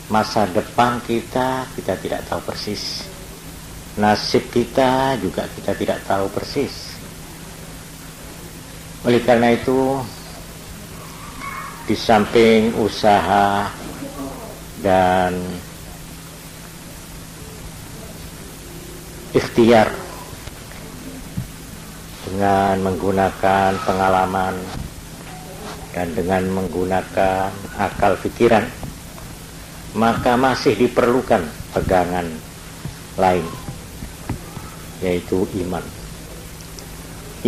Masa depan kita tidak tahu persis. Nasib kita juga kita tidak tahu persis. Oleh karena itu, di samping usaha dan ikhtiar dengan menggunakan pengalaman dan dengan menggunakan akal pikiran, maka masih diperlukan pegangan lain, yaitu iman.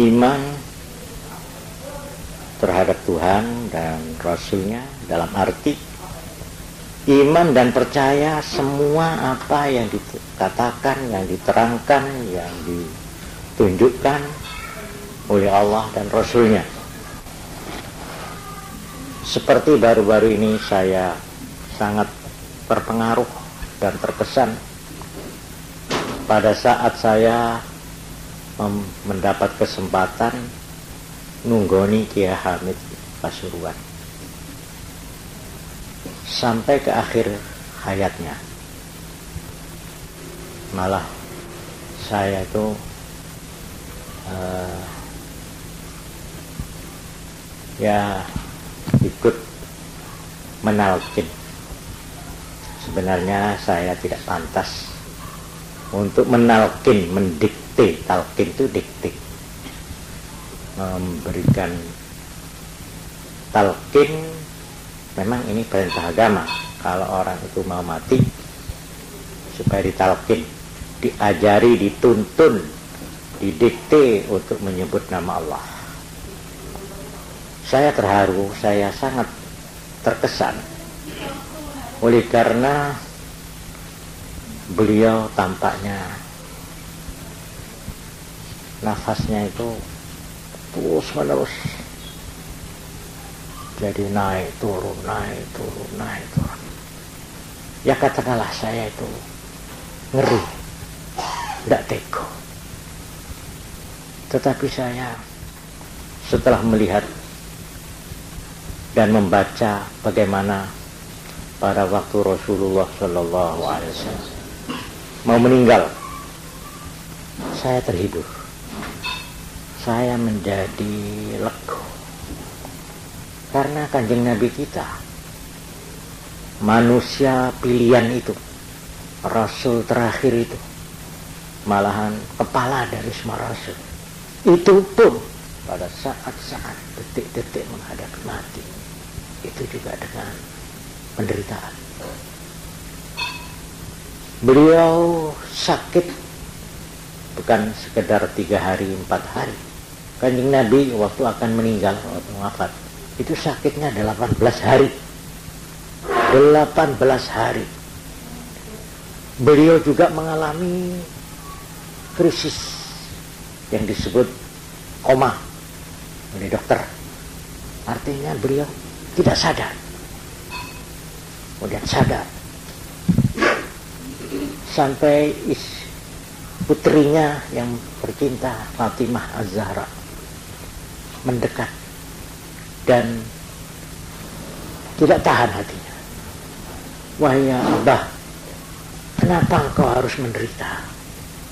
Iman terhadap Tuhan dan Rasul-Nya, dalam arti iman dan percaya semua apa yang dikatakan, yang diterangkan, yang ditunjukkan oleh Allah dan Rasul-Nya. Seperti baru-baru ini saya sangat terpengaruh dan terkesan pada saat saya mendapat kesempatan nunggoni Kiai Hamid Pasuruan sampai ke akhir hayatnya. Malah saya itu ikut menalkin. Sebenarnya saya tidak pantas untuk menalkin, mendikte. Talkin itu dikte, memberikan talkin. Memang ini perintah agama. Kalau orang itu mau mati, supaya ditalkin, diajari, dituntun, didikte untuk menyebut nama Allah. Saya terharu, saya sangat terkesan oleh karena beliau tampaknya nafasnya itu terus menerus, jadi naik turun, naik turun, naik turun. Ya katakanlah saya itu ngeri, tidak tega. Tetapi saya setelah melihat dan membaca bagaimana pada waktu Rasulullah Shallallahu Alaihi Wasallam mau meninggal, saya terhibur, saya menjadi lega, karena Kanjeng Nabi kita, manusia pilihan itu, Rasul terakhir itu, malahan kepala dari semua Rasul, itu pun pada saat-saat detik-detik menghadapi mati, itu juga dengan penderitaan. Beliau sakit bukan sekedar 3 hari 4 hari. Kanjeng Nabi waktu akan meninggal, waktu wafat, itu sakitnya 18 hari. 18 hari. Beliau juga mengalami krisis yang disebut koma oleh dokter. Artinya beliau tidak sadar. Kemudian sadar. Sampai putrinya yang tercinta, Fatimah Az-Zahra, mendekat dan tidak tahan hatinya. Wahai Abah, kenapa engkau harus menderita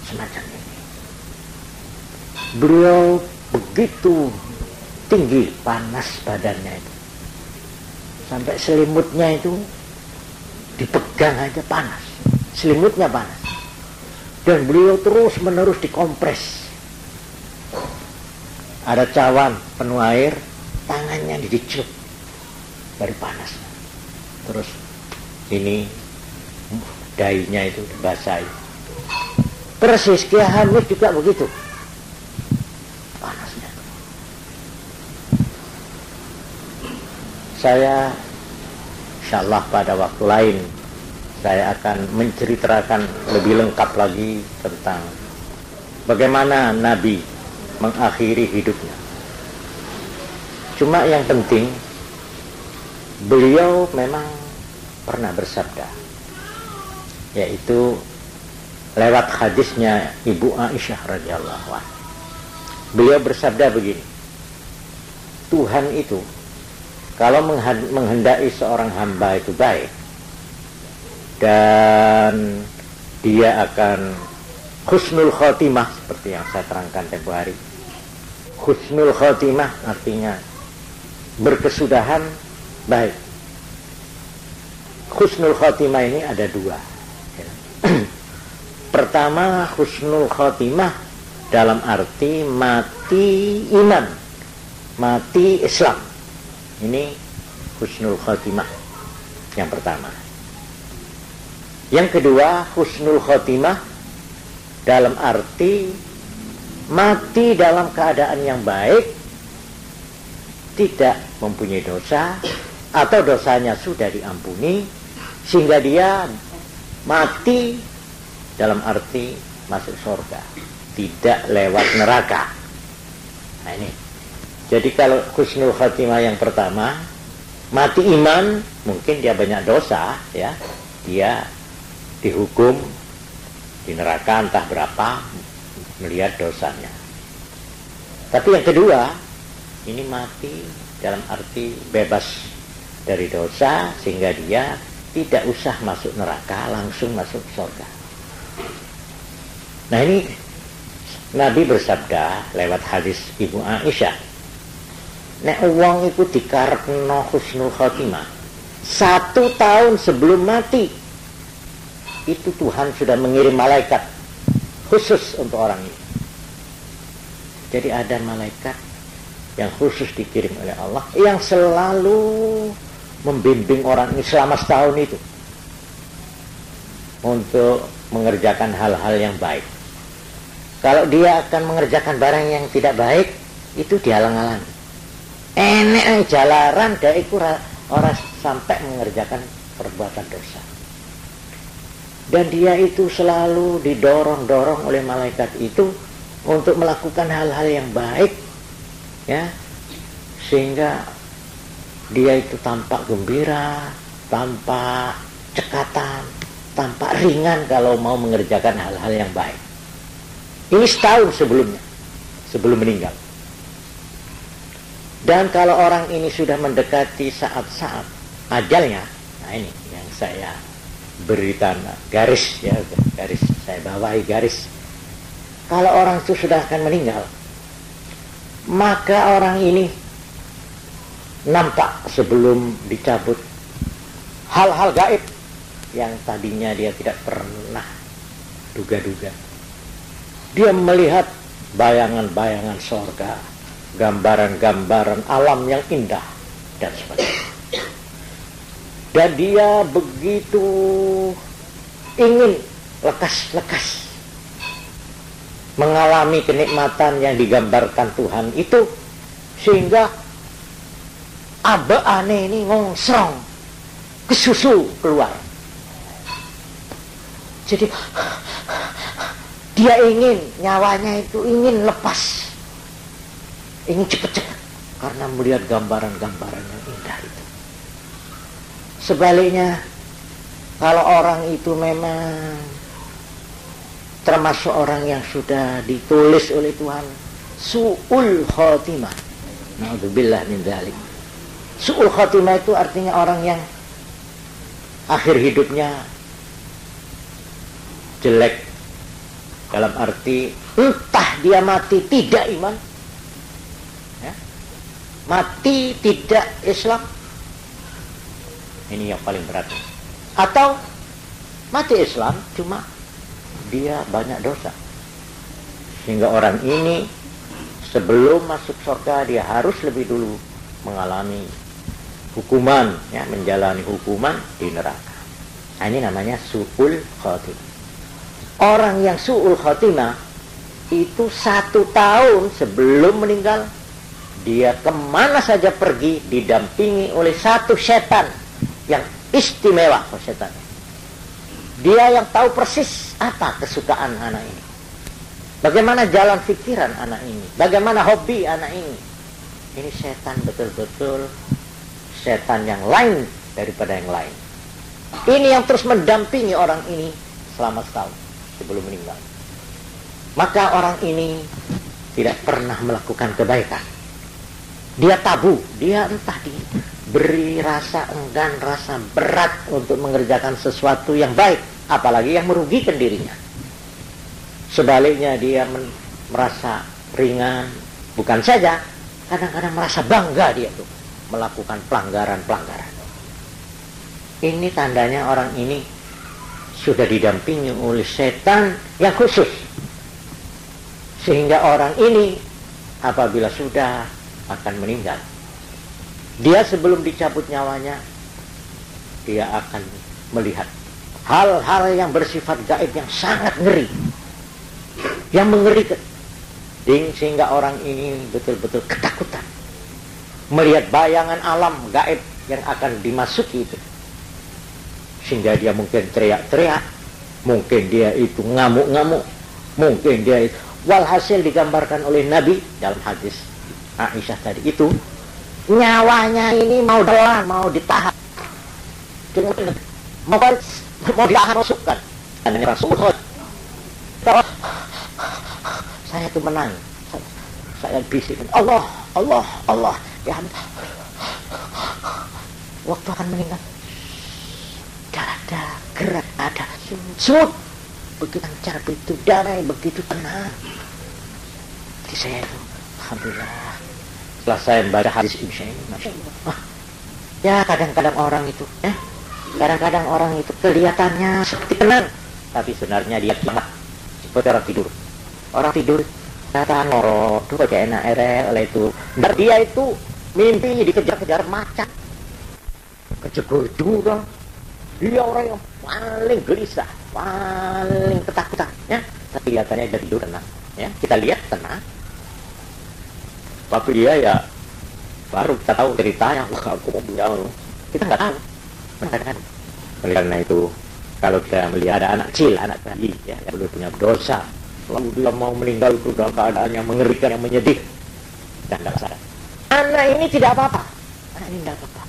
semacam ini? Beliau begitu tinggi panas badannya itu, sampai selimutnya itu dipegang aja panas, selimutnya panas, dan beliau terus menerus dikompres. Ada cawan penuh air, tangannya dicelup dari panasnya, terus ini dahinya itu dibasahi. Persis Kiai Hamid juga begitu panasnya. Saya insyaallah pada waktu lain saya akan menceritakan lebih lengkap lagi tentang bagaimana Nabi mengakhiri hidupnya. Cuma yang penting beliau memang pernah bersabda, yaitu lewat hadisnya Ibu Aisyah radhiyallahu anha. Beliau bersabda begini, Tuhan itu kalau menghendaki seorang hamba itu baik, dan dia akan husnul khotimah seperti yang saya terangkan tempo hari. Husnul khotimah artinya berkesudahan baik. Husnul khotimah ini ada dua. Pertama, husnul khotimah dalam arti mati iman, mati Islam. Ini husnul khotimah yang pertama. Yang kedua, husnul khotimah dalam arti mati dalam keadaan yang baik, tidak mempunyai dosa, atau dosanya sudah diampuni, sehingga dia mati dalam arti masuk surga, tidak lewat neraka. Nah ini. Jadi kalau husnul khatimah yang pertama, mati iman, mungkin dia banyak dosa, ya, dia dihukum di neraka entah berapa melihat dosanya. Tapi yang kedua, ini mati dalam arti bebas dari dosa, sehingga dia tidak usah masuk neraka, langsung masuk surga. Nah ini Nabi bersabda lewat hadis Ibu Aisyah, nek wong iku dikarepno husnul khotimah 1 tahun sebelum mati, itu Tuhan sudah mengirim malaikat khusus untuk orang ini. Jadi ada malaikat yang khusus dikirim oleh Allah, yang selalu membimbing orang ini selama setahun itu untuk mengerjakan hal-hal yang baik. Kalau dia akan mengerjakan barang yang tidak baik, itu dihalang-halangi. Enek jalaran dia itu orang sampai mengerjakan perbuatan dosa. Dan dia itu selalu didorong-dorong oleh malaikat itu untuk melakukan hal-hal yang baik, ya, sehingga dia itu tampak gembira, tampak cekatan, tampak ringan kalau mau mengerjakan hal-hal yang baik. Ini setahun sebelumnya, sebelum meninggal. Dan kalau orang ini sudah mendekati saat-saat ajalnya, nah ini yang saya beri tanda garis, ya, garis saya bawahi garis. Kalau orang itu sudah akan meninggal, maka orang ini nampak sebelum dicabut hal-hal gaib yang tadinya dia tidak pernah duga-duga. Dia melihat bayangan-bayangan sorga, gambaran-gambaran alam yang indah dan sebagainya. Dan dia begitu ingin lekas-lekas mengalami kenikmatan yang digambarkan Tuhan itu, sehingga abe aneh ini ngongsrong kesusu keluar. Jadi dia ingin, nyawanya itu ingin lepas, ingin cepat-cepat karena melihat gambaran-gambaran yang indah itu. Sebaliknya, kalau orang itu memang termasuk orang yang sudah ditulis oleh Tuhan su'ul khotimah, na'udzubillah min dzalik. Su'ul khotimah itu artinya orang yang akhir hidupnya jelek, dalam arti entah dia mati tidak iman, ya, mati tidak Islam, ini yang paling berat, atau mati Islam cuma dia banyak dosa, sehingga orang ini sebelum masuk surga dia harus lebih dulu mengalami hukuman, ya, menjalani hukuman di neraka. Nah, ini namanya su'ul khotimah. Orang yang su'ul khotimah itu 1 tahun sebelum meninggal, dia kemana saja pergi didampingi oleh satu setan yang istimewa. Setan, dia yang tahu persis apa kesukaan anak ini, bagaimana jalan pikiran anak ini, bagaimana hobi anak ini. Ini setan betul-betul setan yang lain daripada yang lain. Ini yang terus mendampingi orang ini selama setahun sebelum meninggal. Maka orang ini tidak pernah melakukan kebaikan. Dia tabu, dia entah beri rasa enggan, rasa berat untuk mengerjakan sesuatu yang baik, apalagi yang merugikan dirinya. Sebaliknya dia merasa ringan, bukan saja, kadang-kadang merasa bangga dia tuh melakukan pelanggaran-pelanggaran. Ini tandanya orang ini sudah didampingi oleh setan yang khusus, sehingga orang ini apabila sudah akan meninggal, dia sebelum dicabut nyawanya, dia akan melihat hal-hal yang bersifat gaib yang sangat ngeri, yang mengerikan, sehingga orang ini betul-betul ketakutan melihat bayangan alam gaib yang akan dimasuki itu, sehingga dia mungkin teriak-teriak, mungkin dia itu ngamuk-ngamuk, mungkin dia itu, walhasil digambarkan oleh Nabi dalam hadis Aisyah tadi itu, nyawanya ini mau dolan, mau ditahan, mau ditahan masukkan, dan ini Rasulullah, saya itu menang, saya bisik, Allah, Allah, Allah, ya waktu akan meninggal, ada gerak, ada semut, begitu lancar, begitu damai, begitu tenang. Jadi saya itu, alhamdulillah, setelah saya membaca hadis ini, masya Allah, ya kadang-kadang orang itu, kadang-kadang orang itu kelihatannya seperti tenang, tapi sebenarnya dia kiamat, seperti orang tidur. Orang tidur, kata ngorok, tuh kayak enak oleh itu. Dan dia itu mimpinya dikejar-kejar macan, kejegur jurang. Dia orang yang paling gelisah, paling ketakutan, ya. Tapi kelihatannya dia tidur tenang, ya. Kita lihat tenang. Tapi dia ya baru kita tahu ceritanya. Wah, aku mau punya, kita nggak tahu. Kan? Karena itu, kalau kita melihat ada anak kecil, anak bayi, ya, yang belum punya dosa, lalu dia mau meninggal itu dalam keadaan yang mengerikan, yang menyedih, dan tidak sadar. Anak ini tidak apa-apa, anak ini tidak apa-apa.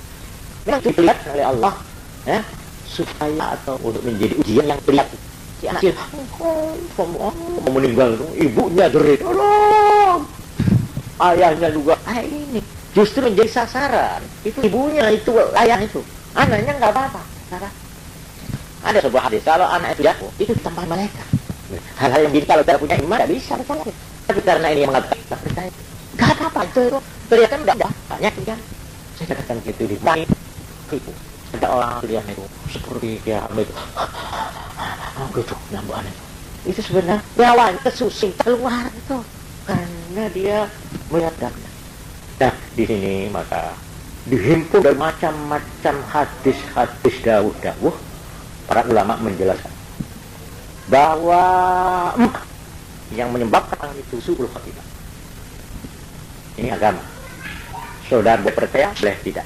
Memang dilihat oleh Allah, ya, supaya atau untuk menjadi ujian yang terlihat. Si anak kecil, mau meninggal, ibunya jerit, tolong. Ayahnya juga, ini justru menjadi sasaran. Itu ibunya, itu ayah itu. Anaknya nggak apa-apa. Ada sebuah hadis, kalau anak itu jatuh, itu tanpa malaikat. Hal-hal yang kalau tidak punya iman tidak bisa percaya. Tapi karena ini yang mengatakan tidak percaya, nggak apa-apa itu kelihatan tidak banyak kan. Saya katakan gitu di mana itu ada orang lihat itu seperti dia itu, gitu nyambuan itu sebenarnya nyawa kesusing keluar itu karena dia melihat dana. Nah di sini maka dihimpun dari macam-macam hadis-hadis dawuh-dawuh para ulama menjelaskan bahwa yang menyebabkan orang itu su'ul khatimah. Ini agama. Saudara boleh percaya, boleh tidak.